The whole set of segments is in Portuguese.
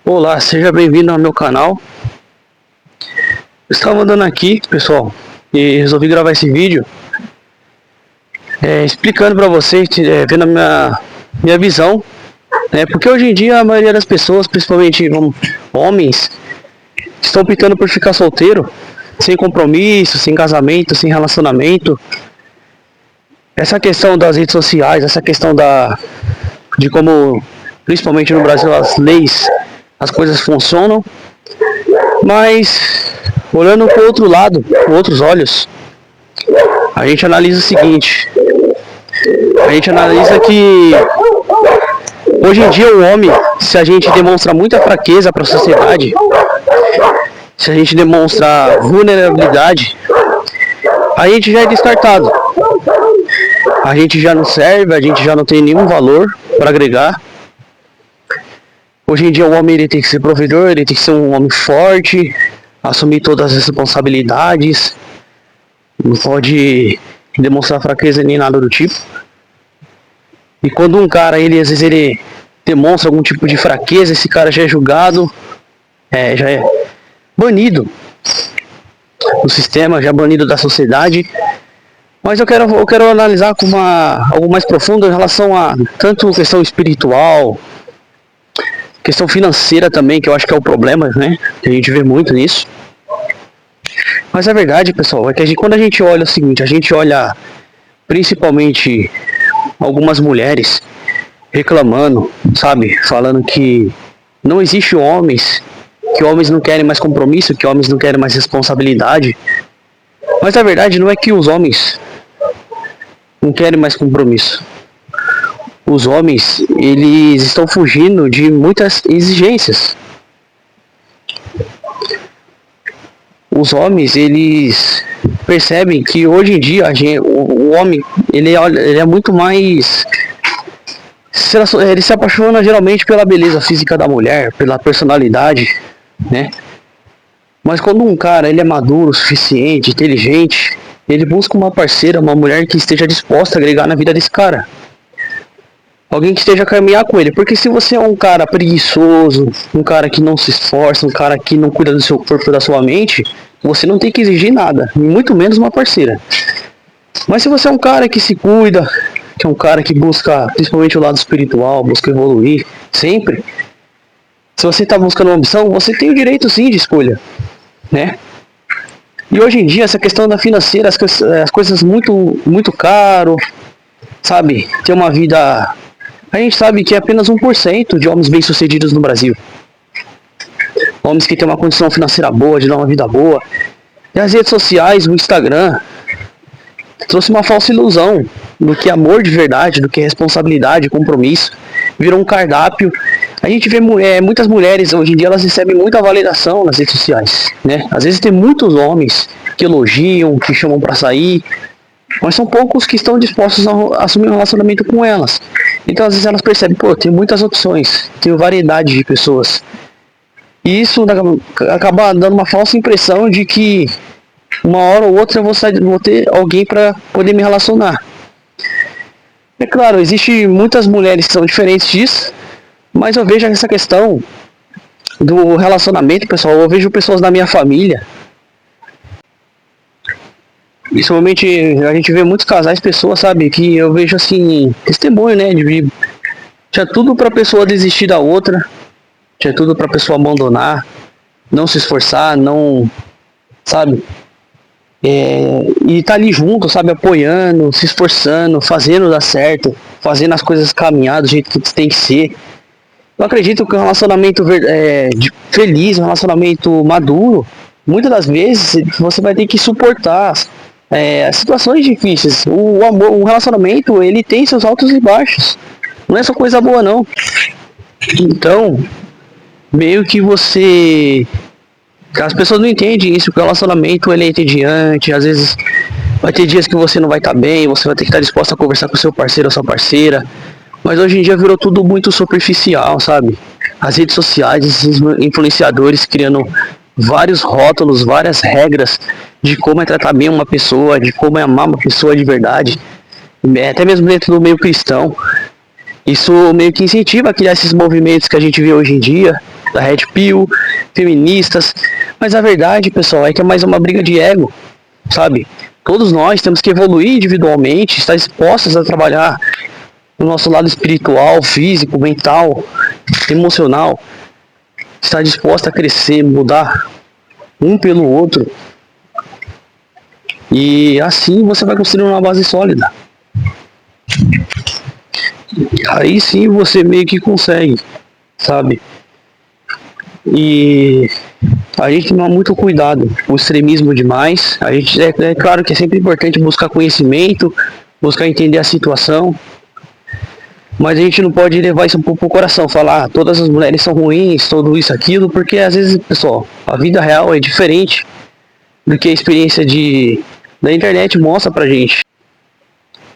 Olá, seja bem-vindo ao meu canal. Eu estava andando aqui, pessoal, e resolvi gravar esse vídeo explicando para vocês, vendo a minha visão, porque hoje em dia a maioria das pessoas, principalmente homens, estão optando por ficar solteiro, sem compromisso, sem casamento, sem relacionamento. Essa questão das redes sociais, essa questão de como, principalmente no Brasil, as leis, as coisas funcionam, mas olhando para o outro lado, com outros olhos, a gente analisa o seguinte: a gente analisa que hoje em dia o homem, se a gente demonstra muita fraqueza para a sociedade, se a gente demonstra vulnerabilidade, a gente já é descartado. A gente já não serve, a gente já não tem nenhum valor para agregar. Hoje em dia o homem ele tem que ser provedor, ele tem que ser um homem forte, assumir todas as responsabilidades, não pode demonstrar fraqueza nem nada do tipo. E quando um cara, às vezes ele demonstra algum tipo de fraqueza, esse cara já é julgado, já é banido do sistema, já é banido da sociedade. Mas eu quero analisar com algo mais profundo em relação a tanto questão espiritual, questão financeira também, que eu acho que é o problema, né? Que a gente vê muito nisso. Mas a verdade, pessoal, é que quando a gente olha o seguinte, a gente olha principalmente algumas mulheres reclamando, sabe? Falando que não existe homens, que homens não querem mais compromisso, que homens não querem mais responsabilidade. Mas a verdade não é que os homens não querem mais compromisso. Os homens, eles estão fugindo de muitas exigências. Os homens, eles percebem que hoje em dia o homem, ele é muito mais... Ele se apaixona geralmente pela beleza física da mulher, pela personalidade, né? Mas quando um cara ele é maduro o suficiente, inteligente, ele busca uma parceira, uma mulher que esteja disposta a agregar na vida desse cara. Alguém que esteja a caminhar com ele. Porque se você é um cara preguiçoso, um cara que não se esforça, um cara que não cuida do seu corpo e da sua mente, você não tem que exigir nada, muito menos uma parceira. Mas se você é um cara que se cuida, que é um cara que busca principalmente o lado espiritual, busca evoluir sempre, se você está buscando uma opção, você tem o direito sim de escolha, né? E hoje em dia essa questão da financeira, as coisas muito caro, sabe? Ter uma vida... A gente sabe que é apenas 1% de homens bem-sucedidos no Brasil. Homens que têm uma condição financeira boa, de dar uma vida boa. E as redes sociais, o Instagram, trouxe uma falsa ilusão do que é amor de verdade, do que é responsabilidade, compromisso. Virou um cardápio. A gente vê muitas mulheres, hoje em dia, elas recebem muita validação nas redes sociais, né? Às vezes tem muitos homens que elogiam, que chamam pra sair, mas são poucos que estão dispostos a assumir um relacionamento com elas. Então, às vezes elas percebem, tem muitas opções, tem variedade de pessoas. E isso acaba dando uma falsa impressão de que uma hora ou outra eu vou ter alguém para poder me relacionar. É claro, existem muitas mulheres que são diferentes disso, mas eu vejo essa questão do relacionamento, pessoal. Eu vejo pessoas da minha família, principalmente a gente vê muitos casais, pessoas, sabe, que eu vejo assim, testemunho, né, tinha tudo pra pessoa desistir da outra, tinha tudo pra pessoa abandonar, não se esforçar, não, sabe, e tá ali junto, sabe, apoiando, se esforçando, fazendo dar certo, fazendo as coisas caminhar do jeito que tem que ser. Eu acredito que um relacionamento feliz, um relacionamento maduro, muitas das vezes você vai ter que suportar situações difíceis. O relacionamento, ele tem seus altos e baixos. Não é só coisa boa, não. Então, meio que as pessoas não entendem isso, que o relacionamento ele é entediante. Às vezes vai ter dias que você não vai estar bem, você vai ter que estar disposto a conversar com seu parceiro ou sua parceira. Mas hoje em dia virou tudo muito superficial, sabe? As redes sociais, esses influenciadores criando vários rótulos, várias regras de como é tratar bem uma pessoa, de como é amar uma pessoa de verdade, até mesmo dentro do meio cristão. Isso meio que incentiva a criar esses movimentos que a gente vê hoje em dia, da Red Pill, feministas. Mas a verdade, pessoal, é que é mais uma briga de ego, sabe? Todos nós temos que evoluir individualmente, estar dispostos a trabalhar no nosso lado espiritual, físico, mental, emocional. Estar disposto a crescer, mudar um pelo outro. E assim você vai construir uma base sólida. Aí sim você meio que consegue, sabe? E a gente toma muito cuidado com o extremismo demais. A gente é claro que é sempre importante buscar conhecimento, buscar entender a situação, mas a gente não pode levar isso pro coração, falar todas as mulheres são ruins, tudo isso, aquilo, porque às vezes, pessoal, a vida real é diferente do que a experiência da internet mostra pra gente.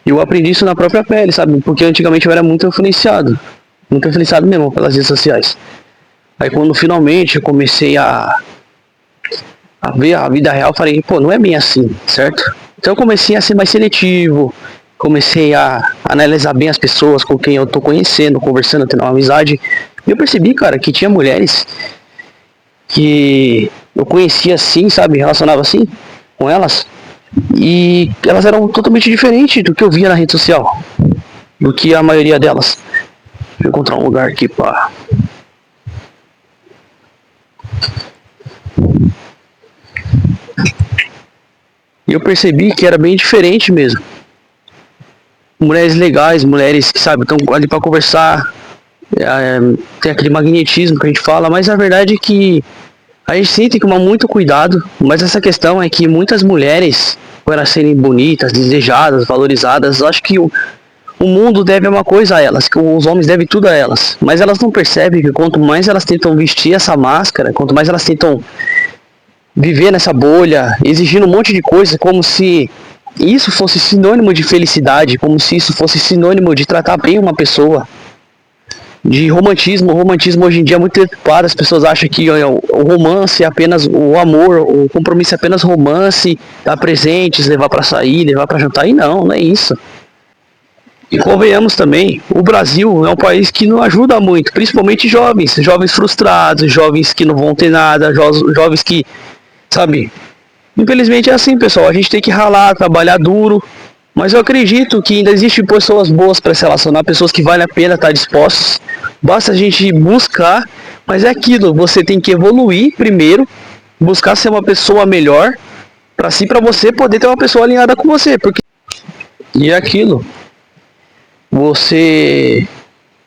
Eu aprendi isso na própria pele, sabe? Porque antigamente eu era muito influenciado mesmo pelas redes sociais. Aí quando finalmente eu comecei a ver a vida real, eu falei, pô, não é bem assim, certo? Então eu comecei a ser mais seletivo, comecei a analisar bem as pessoas com quem eu tô conhecendo, conversando, tendo uma amizade. E eu percebi, cara, que tinha mulheres que eu conhecia assim, sabe, relacionava assim com elas, e elas eram totalmente diferentes do que eu via na rede social, do que a maioria delas. Deixa eu encontrar um lugar aqui pra... E eu percebi que era bem diferente mesmo. Mulheres legais, mulheres que, sabe, estão ali pra conversar, tem aquele magnetismo que a gente fala, mas a verdade é que a gente tem que tomar muito cuidado, mas essa questão é que muitas mulheres, por elas serem bonitas, desejadas, valorizadas, eu acho que o mundo deve uma coisa a elas, que os homens devem tudo a elas, mas elas não percebem que quanto mais elas tentam vestir essa máscara, quanto mais elas tentam viver nessa bolha, exigindo um monte de coisa, como se isso fosse sinônimo de felicidade, como se isso fosse sinônimo de tratar bem uma pessoa, de romantismo. O romantismo hoje em dia é muito preocupado, as pessoas acham que o romance é apenas o amor, o compromisso é apenas romance, dar presentes, levar pra sair, levar pra jantar, e não é isso. E convenhamos também, o Brasil é um país que não ajuda muito, principalmente jovens frustrados, jovens que não vão ter nada, jovens que, sabe, infelizmente é assim, pessoal, a gente tem que ralar, trabalhar duro, mas eu acredito que ainda existem pessoas boas para se relacionar, pessoas que vale a pena estar dispostas, basta a gente buscar, mas é aquilo, você tem que evoluir primeiro, buscar ser uma pessoa melhor, para você poder ter uma pessoa alinhada com você, porque... E é aquilo, você...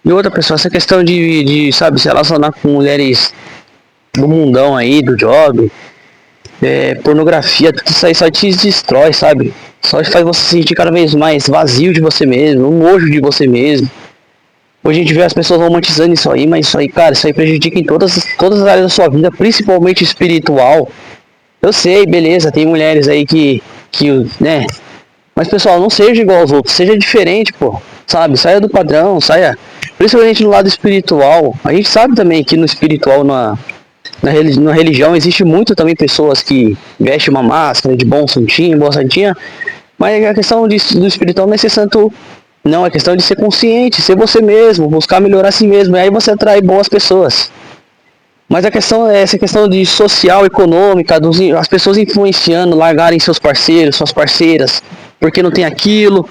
E outra pessoa, essa questão de sabe, se relacionar com mulheres do mundão aí, do job, pornografia, tudo isso aí só te destrói, sabe? Só faz você se sentir cada vez mais vazio de você mesmo, um nojo de você mesmo. Hoje a gente vê as pessoas romantizando isso aí, mas isso aí, cara, isso aí prejudica em todas as áreas da sua vida, principalmente espiritual. Eu sei, beleza, tem mulheres aí que, né? Mas, pessoal, não seja igual aos outros, seja diferente, pô. Sabe? Saia do padrão, saia... Principalmente no lado espiritual. A gente sabe também que no espiritual, na religião, existe muito também pessoas que vestem uma máscara de bom santinho, boa santinha. Mas a questão do espiritual não é ser santo, não. É questão de ser consciente, ser você mesmo, buscar melhorar a si mesmo. E aí você atrai boas pessoas. Mas a questão é essa questão de social, econômica, as pessoas influenciando, largarem seus parceiros, suas parceiras, porque não tem aquilo,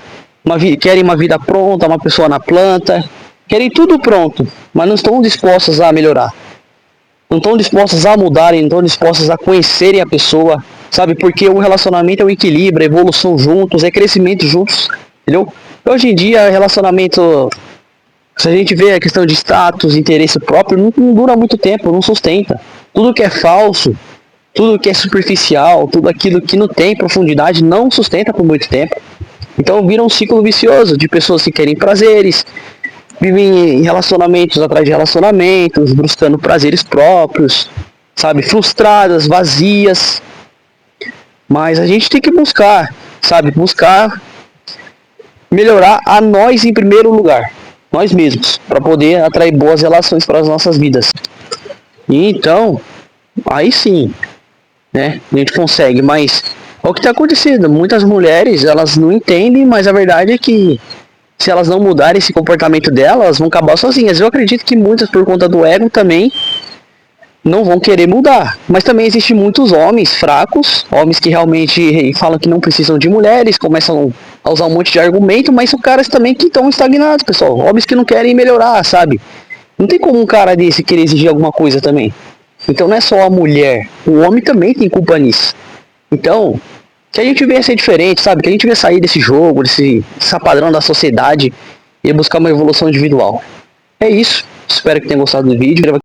querem uma vida pronta, uma pessoa na planta, querem tudo pronto, mas não estão dispostas a melhorar. Não estão dispostas a mudarem, não estão dispostas a conhecerem a pessoa, sabe? Porque o relacionamento é o equilíbrio, é evolução juntos, é crescimento juntos, entendeu? Hoje em dia, relacionamento... Se a gente vê a questão de status, interesse próprio, não dura muito tempo, não sustenta. Tudo que é falso, tudo que é superficial, tudo aquilo que não tem profundidade, não sustenta por muito tempo. Então vira um ciclo vicioso de pessoas que querem prazeres, vivem em relacionamentos atrás de relacionamentos, buscando prazeres próprios, sabe, frustradas, vazias. Mas a gente tem que buscar, sabe, buscar melhorar a nós em primeiro lugar. Nós mesmos, para poder atrair boas relações para as nossas vidas. E então, aí sim, né, a gente consegue, mas é o que está acontecendo, muitas mulheres, elas não entendem, mas a verdade é que se elas não mudarem esse comportamento delas, elas vão acabar sozinhas. Eu acredito que muitas, por conta do ego também, não vão querer mudar. Mas também existem muitos homens fracos, homens que realmente falam que não precisam de mulheres, começam a usar um monte de argumento, mas são caras também que estão estagnados, pessoal. Homens que não querem melhorar, sabe? Não tem como um cara desse querer exigir alguma coisa também. Então não é só a mulher, o homem também tem culpa nisso. Então, que a gente venha ser diferente, sabe? Que a gente venha sair desse jogo, desse padrão da sociedade e buscar uma evolução individual. É isso. Espero que tenham gostado do vídeo.